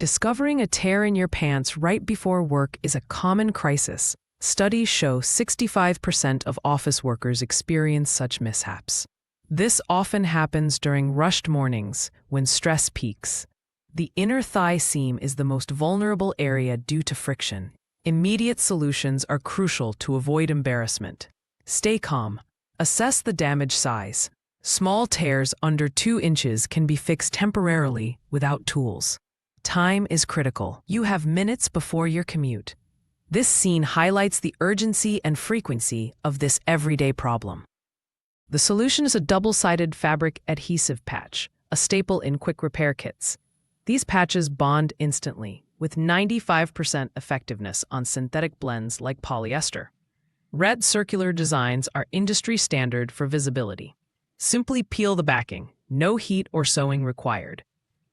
Discovering a tear in your pants right before work is a common crisis. Studies show 65% of office workers experience such mishaps. This often happens during rushed mornings when stress peaks. The inner thigh seam is the most vulnerable area due to friction. Immediate solutions are crucial to avoid embarrassment. Stay calm. Assess the damage size. Small tears under 2 inches can be fixed temporarily without tools. Time is critical. You have minutes before your commute. This scene highlights the urgency and frequency of this everyday problem. The solution is a double-sided fabric adhesive patch, a staple in quick repair kits. These patches bond instantly, with 95% effectiveness on synthetic blends like polyester. Red circular designs are industry standard for visibility. Simply peel the backing, no heat or sewing required.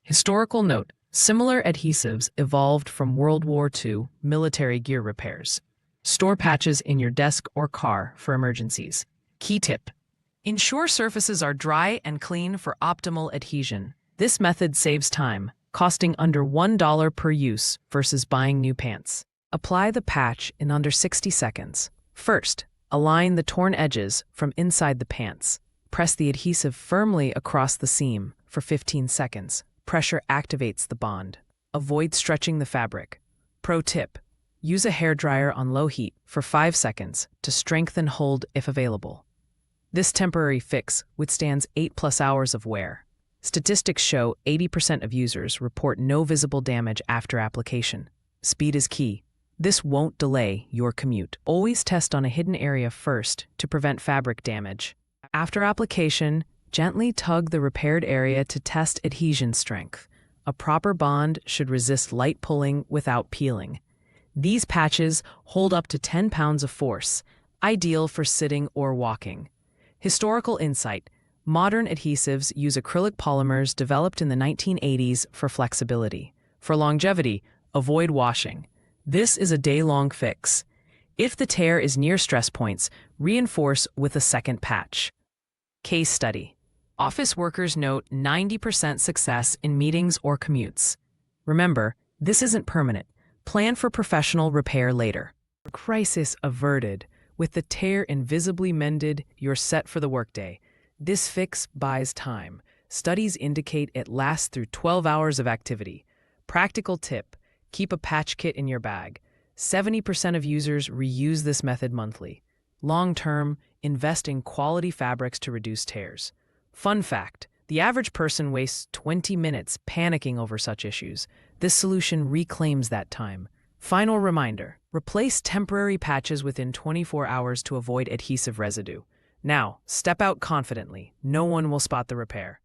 Historical note: similar adhesives evolved from World War II military gear repairs. Store patches in your desk or car for emergencies. Key tip: ensure surfaces are dry and clean for optimal adhesion. This method saves time, costing under $1 per use versus buying new pants. Apply the patch in under 60 seconds. First, align the torn edges from inside the pants. Press the adhesive firmly across the seam for 15 seconds. Pressure activates the bond. Avoid stretching the fabric. Pro tip: use a hairdryer on low heat for 5 seconds to strengthen hold if available. This temporary fix withstands 8+ hours of wear. Statistics show 80% of users report no visible damage after application. Speed is key. This won't delay your commute. Always test on a hidden area first to prevent fabric damage. After application, gently tug the repaired area to test adhesion strength. A proper bond should resist light pulling without peeling. These patches hold up to 10 pounds of force, ideal for sitting or walking. Historical insight: modern adhesives use acrylic polymers developed in the 1980s for flexibility. For longevity, avoid washing. This is a day-long fix. If the tear is near stress points, reinforce with a second patch. Case study: office workers note 90% success in meetings or commutes. Remember, this isn't permanent. Plan for professional repair later. Crisis averted. With the tear invisibly mended, you're set for the workday. This fix buys time. Studies indicate it lasts through 12 hours of activity. Practical tip: keep a patch kit in your bag. 70% of users reuse this method monthly. Long-term, invest in quality fabrics to reduce tears. Fun fact: the average person wastes 20 minutes panicking over such issues. This solution reclaims that time. Final reminder: replace temporary patches within 24 hours to avoid adhesive residue. Now, step out confidently. No one will spot the repair.